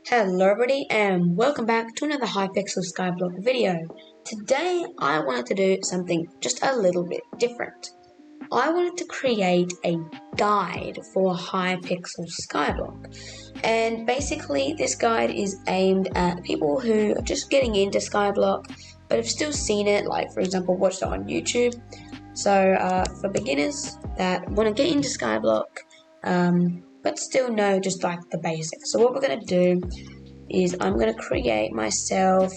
Hello everybody and welcome back to another Hypixel Skyblock video. Today I wanted to do something just a little bit different. I wanted to create a guide for Hypixel Skyblock, and basically this guide is aimed at people who are just getting into Skyblock but have still seen it, like for example watched it on YouTube. So for beginners that want to get into Skyblock but still know just like the basics. So what we're going to do is I'm going to create myself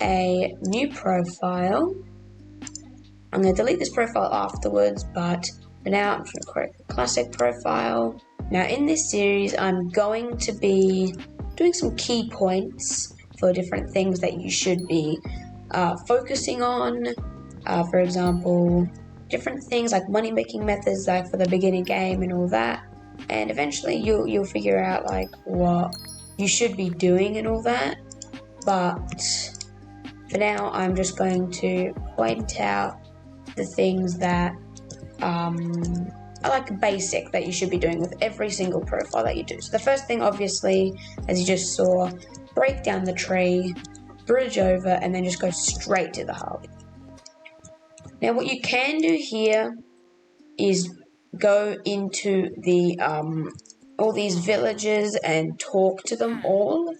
a new profile. I'm going to delete this profile afterwards, but for now I'm just going to create a classic profile. Now in this series I'm going to be doing some key points for different things that you should be focusing on. For example, different things like money making methods, like for the beginning game and all that. And eventually you'll figure out like what you should be doing and all that. But for now I'm just going to point out the things that are like basic that you should be doing with every single profile that you do. So the first thing, obviously, as you just saw, break down the tree, bridge over, and then just go straight to the hub. Now what you can do here is go into the all these villages and talk to them all.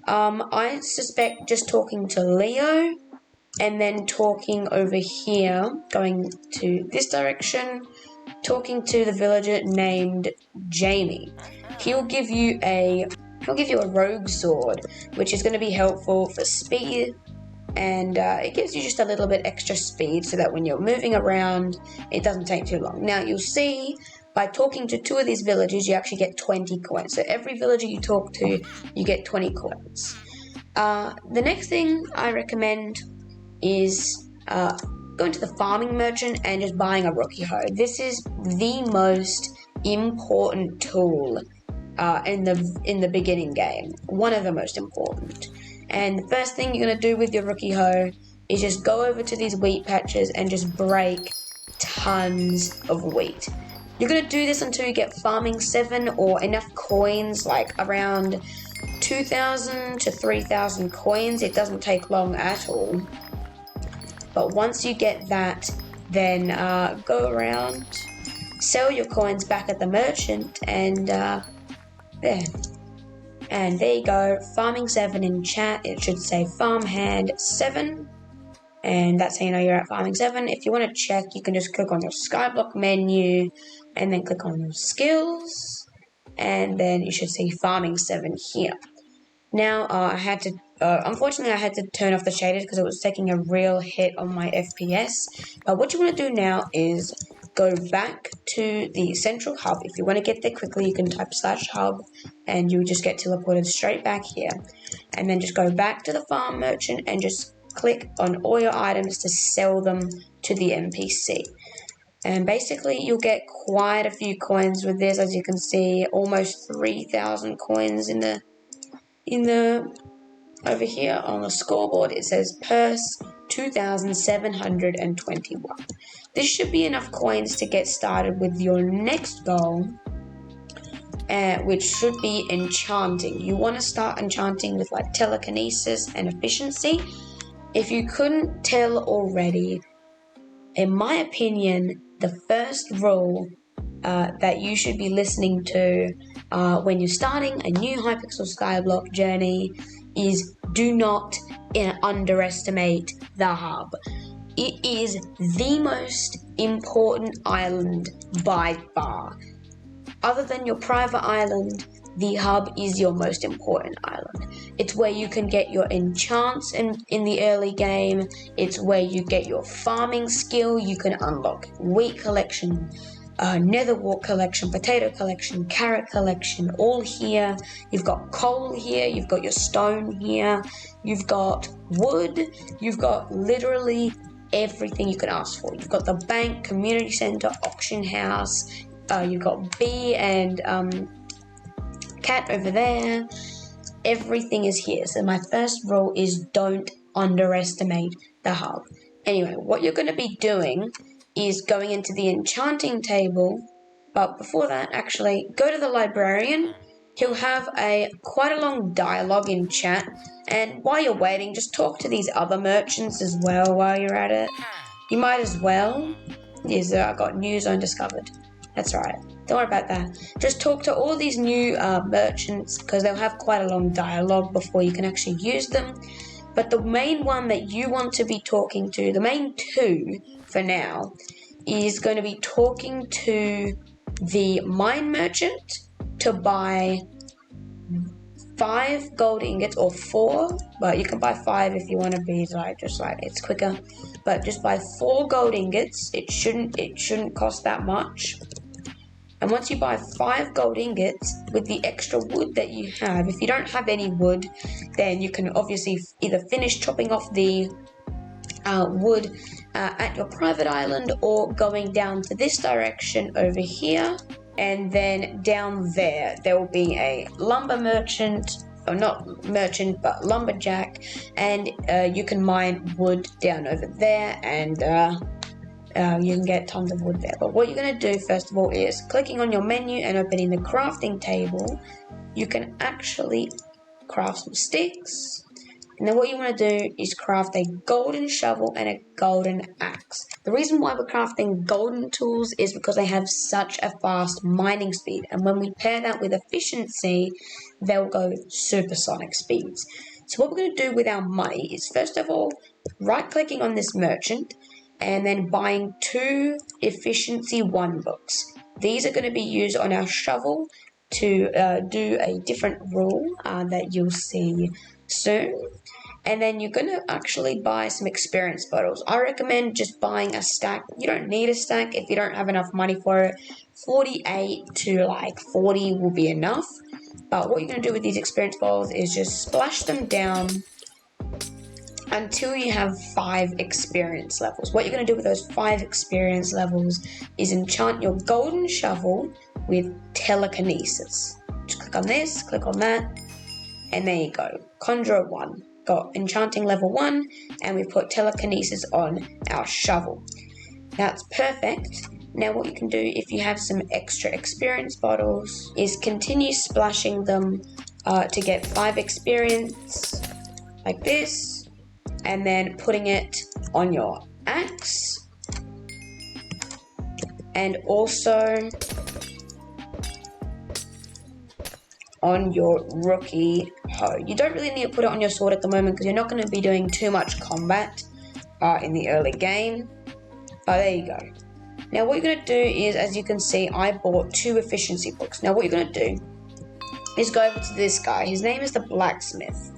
I suspect just talking to Leo and then talking over here, going to this direction, talking to the villager named Jamie. He'll give you a rogue sword, which is going to be helpful for speed, and it gives you just a little bit extra speed so that when you're moving around it doesn't take too long. Now you'll see by talking to two of these villagers you actually get 20 coins. So every villager you talk to you get 20 coins. The next thing I recommend is going to the farming merchant and just buying a rookie hoe. This is the most important tool in the beginning game, one of the most important. And the first thing you're going to do with your rookie hoe is just go over to these wheat patches and just break tons of wheat. You're going to do this until you get farming 7 or enough coins, like around 2,000 to 3,000 coins. It doesn't take long at all. But once you get that, then go around, sell your coins back at the merchant, and there. And there you go, farming 7 in chat. It should say farmhand 7, and that's how you know you're at farming 7. If you want to check, you can just click on your Skyblock menu and then click on your skills, and then you should see farming 7 here. Now unfortunately I had to turn off the shaders because it was taking a real hit on my FPS. But what you want to do now is go back to the central hub. If you want to get there quickly, you can type /hub and you just get teleported straight back here. And then just go back to the farm merchant and just click on all your items to sell them to the NPC. And basically you'll get quite a few coins with this. As you can see, almost 3,000 coins in the over here on the scoreboard. It says purse 2,721. This should be enough coins to get started with your next goal, which should be enchanting. You want to start enchanting with like telekinesis and efficiency. If you couldn't tell already, in my opinion, the first rule that you should be listening to when you're starting a new Hypixel Skyblock journey is do not underestimate the hub. It is the most important island by far. Other than your private island, the hub is your most important island. It's where you can get your enchants in the early game. It's where you get your farming skill. You can unlock wheat collection, nether wart collection, potato collection, carrot collection, all here. You've got coal here, you've got your stone here, you've got wood, you've got literally everything you can ask for. You've got the bank, community center, auction house, you've got bee and cat over there. Everything is here. So my first rule is don't underestimate the hub. Anyway, what you're going to be doing is going into the enchanting table, but before that, actually, go to the librarian. he'll have quite a long dialogue in chat, and while you're waiting, just talk to these other merchants as well while you're at it. You might as well. Yes, I got new zone discovered. That's right. Don't worry about that. Just talk to all these new merchants because they'll have quite a long dialogue before you can actually use them. But the main one that you want to be talking to, the main two for now, is going to be talking to the mine merchant to buy 5 gold ingots, or 4, but you can buy 5 if you want to be just like it's quicker. But just buy 4 gold ingots. It shouldn't cost that much. And once you buy 5 gold ingots with the extra wood that you have, if you don't have any wood, then you can obviously either finish chopping off the wood at your private island, or going down to this direction over here, and then down there will be a lumber merchant, or not merchant but lumberjack, and you can mine wood down over there, and you can get tons of wood there. But what you're going to do first of all is clicking on your menu and opening the crafting table. You can actually craft some sticks. And then what you want to do is craft a golden shovel and a golden axe. The reason why we're crafting golden tools is because they have such a fast mining speed. And when we pair that with efficiency, they'll go supersonic speeds. So what we're going to do with our money is, first of all, right-clicking on this merchant and then buying 2 efficiency 1 books. These are going to be used on our shovel to do a different rule that you'll see soon. And then you're going to actually buy some experience bottles. I recommend just buying a stack. You don't need a stack if you don't have enough money for it. 48 to like 40 will be enough. But what you're going to do with these experience bottles is just splash them down until you have 5 experience levels. What you're going to do with those 5 experience levels is enchant your golden shovel with telekinesis. Just click on this, click on that, and there you go. Conjurer 1. Got enchanting level 1, and we've put telekinesis on our shovel. That's perfect. Now what you can do if you have some extra experience bottles is continue splashing them to get 5 experience like this, and then putting it on your axe, and also on your rookie hoe. You don't really need to put it on your sword at the moment because you're not going to be doing too much combat in the early game. There you go. Now what you're going to do is, as you can see, I bought 2 efficiency books. Now what you're going to do is go over to this guy. His name is the blacksmith.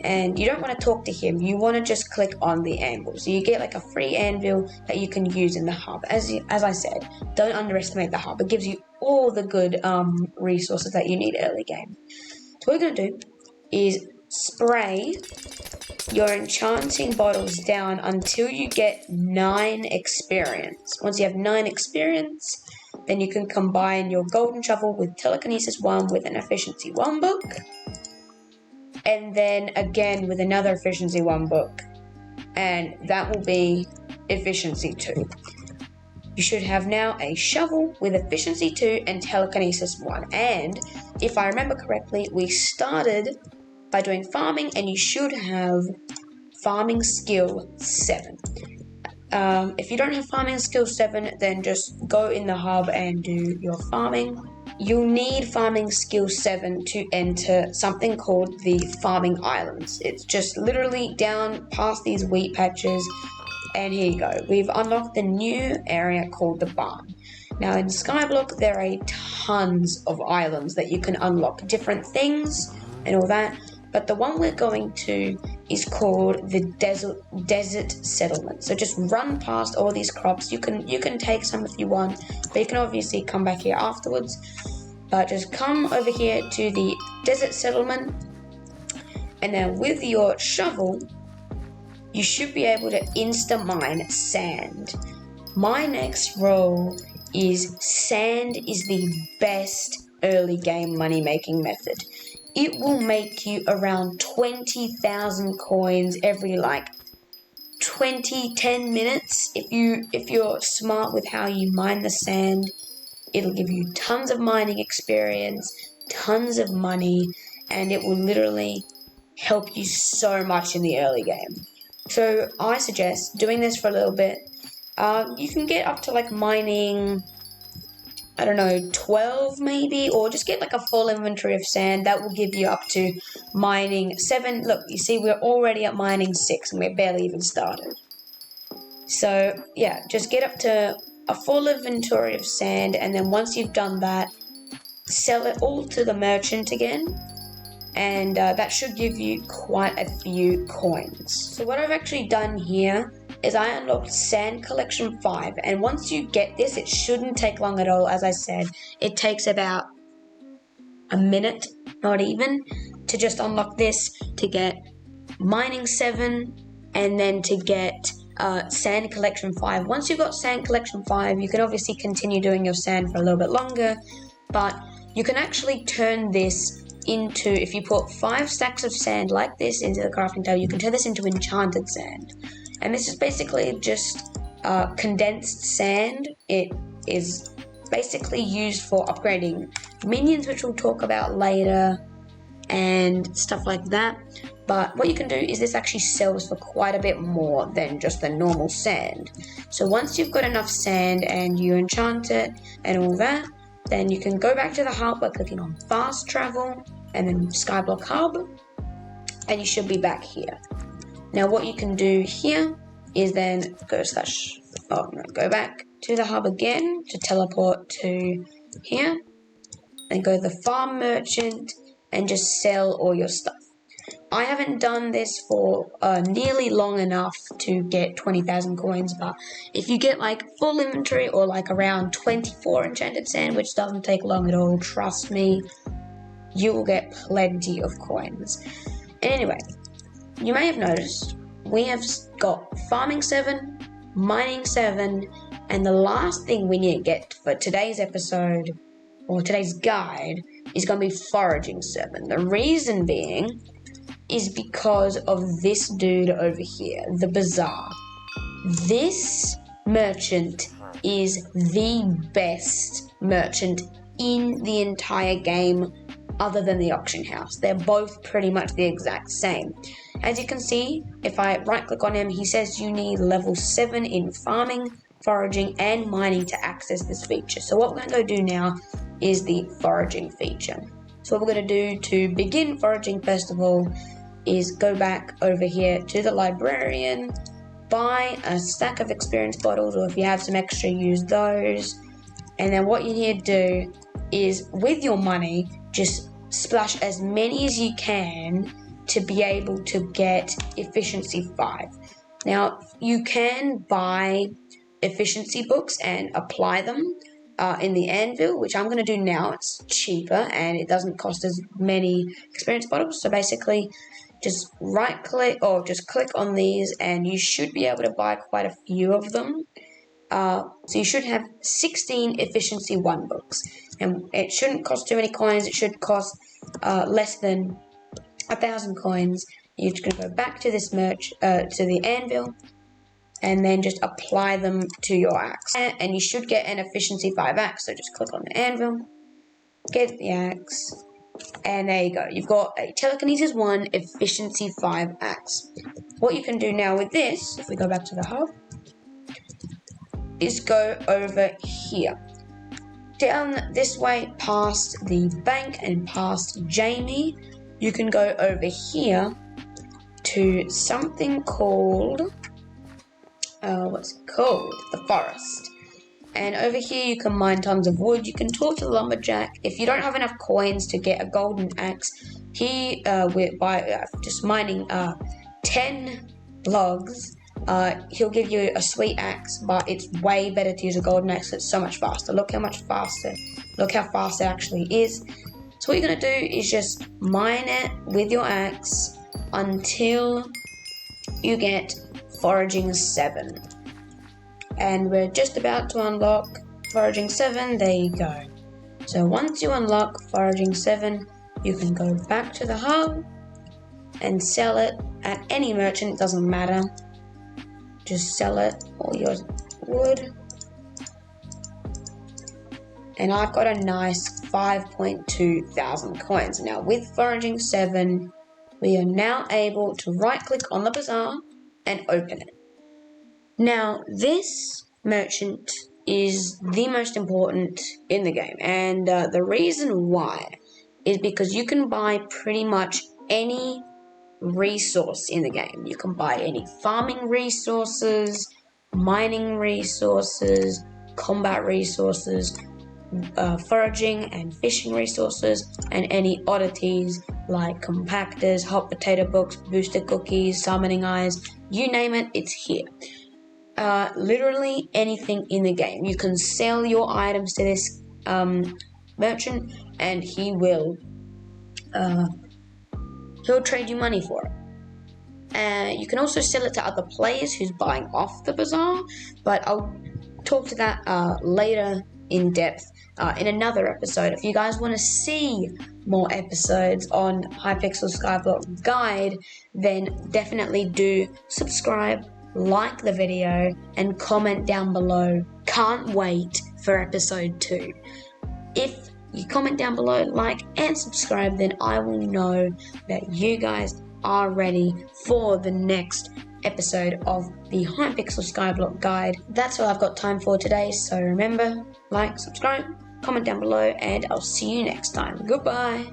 And you don't want to talk to him, you want to just click on the anvil. So you get like a free anvil that you can use in the hub. As I said, don't underestimate the hub. It gives you all the good resources that you need early game. So what you're going to do is spray your enchanting bottles down until you get 9 experience. Once you have 9 experience, then you can combine your golden shovel with telekinesis 1 with an efficiency 1 book. And then again with another efficiency 1 book, and that will be efficiency 2. You should have now a shovel with efficiency 2 and telekinesis 1. And if I remember correctly, we started by doing farming, and you should have farming skill 7. If you don't have farming skill 7, then just go in the hub and do your farming. You'll need farming skill 7 to enter something called the farming islands. It's just literally down past these wheat patches, and here you go. We've unlocked the new area called the barn. Now in Skyblock there are tons of islands that you can unlock, different things and all that, but the one we're going to is called the desert settlement. So just run past all these crops. You can take some if you want, but you can obviously come back here afterwards. But just come over here to the desert settlement, and then with your shovel you should be able to insta mine sand. My next role is sand is the best early game money making method. It will make you around 20,000 coins every like 10 minutes. If you're smart with how you mine the sand, it'll give you tons of mining experience, tons of money, and it will literally help you so much in the early game. So I suggest doing this for a little bit. You can get up to like mining, I don't know, 12 maybe, or just get like a full inventory of sand. That will give you up to mining 7. Look, you see we're already at mining 6 and we're barely even started. So yeah, just get up to a full inventory of sand, and then once you've done that, sell it all to the merchant again, and that should give you quite a few coins. So what I've actually done here is I unlocked Sand Collection 5, and once you get this, it shouldn't take long at all. As I said, it takes about a minute, not even, to just unlock this, to get Mining 7, and then to get Sand Collection 5. Once you've got Sand Collection 5, you can obviously continue doing your sand for a little bit longer, but you can actually turn this into, if you put 5 stacks of sand like this into the crafting table, you can turn this into enchanted sand. And this is basically just condensed sand. It is basically used for upgrading minions, which we'll talk about later, and stuff like that. But what you can do is this actually sells for quite a bit more than just the normal sand. So once you've got enough sand and you enchant it and all that, then you can go back to the hub by clicking on fast travel and then Skyblock Hub, and you should be back here. Now what you can do here is then go back to the hub again to teleport to here, and go to the farm merchant and just sell all your stuff. I haven't done this for nearly long enough to get 20,000 coins, but if you get like full inventory or like around 24 enchanted sand, which doesn't take long at all, trust me, you will get plenty of coins. Anyway, you may have noticed we have got farming 7, mining 7, and the last thing we need to get for today's episode, or today's guide, is going to be foraging 7. The reason being is because of this dude over here, the bazaar. This merchant is the best merchant in the entire game, other than the auction house. They're both pretty much the exact same. As you can see, if I right click on him, he says you need level 7 in farming, foraging, and mining to access this feature. So what we're going to go do now is the foraging feature. So what we're going to do to begin foraging, first of all, is go back over here to the librarian, buy a stack of experience bottles, or if you have some extra, use those. And then what you need to do is, with your money, just splash as many as you can to be able to get efficiency 5. Now, you can buy efficiency books and apply them in the anvil, which I'm going to do now. It's cheaper and it doesn't cost as many experience bottles. So basically, just right click or just click on these and you should be able to buy quite a few of them. So you should have 16 efficiency 1 books, and it shouldn't cost too many coins. It should cost less than 1,000 coins. You're just going to go back to this to the anvil, and then just apply them to your axe, and you should get an efficiency 5 axe. So just click on the anvil, get the axe, and there you go. You've got a telekinesis 1 efficiency 5 axe. What you can do now with this, if we go back to the hub, is go over here, down this way past the bank and past Jamie. You can go over here to something called what's it called? The forest. And over here you can mine tons of wood. You can talk to the lumberjack. If you don't have enough coins to get a golden axe, by just mining 10 logs, he'll give you a sweet axe, but it's way better to use a golden axe. It's so much faster. Look how fast it actually is. So what you're going to do is just mine it with your axe until you get foraging 7. And we're just about to unlock foraging 7. There you go. So once you unlock foraging 7, you can go back to the hub and sell it at any merchant. It doesn't matter. Just sell it, all your wood. and I've got a nice 5.2 thousand coins. Now with foraging 7, we are now able to right click on the bazaar and open it. Now this merchant is the most important in the game, and the reason why is because you can buy pretty much any resource in the game. You can buy any farming resources, mining resources, combat resources, foraging and fishing resources, and any oddities like compactors, hot potato books, booster cookies, summoning eyes, you name it, it's here. Literally anything in the game. You can sell your items to this merchant, and he'll trade you money for it. You can also sell it to other players who's buying off the bazaar, but I'll talk to that later in depth in another episode. If you guys want to see more episodes on Hypixel Skyblock Guide, then definitely do subscribe, like the video, and comment down below. Can't wait for episode 2. If you comment down below, like and subscribe, then I will know that you guys are ready for the next episode of the Hypixel Skyblock Guide. That's all I've got time for today, so remember, like, subscribe, comment down below, and I'll see you next time. Goodbye!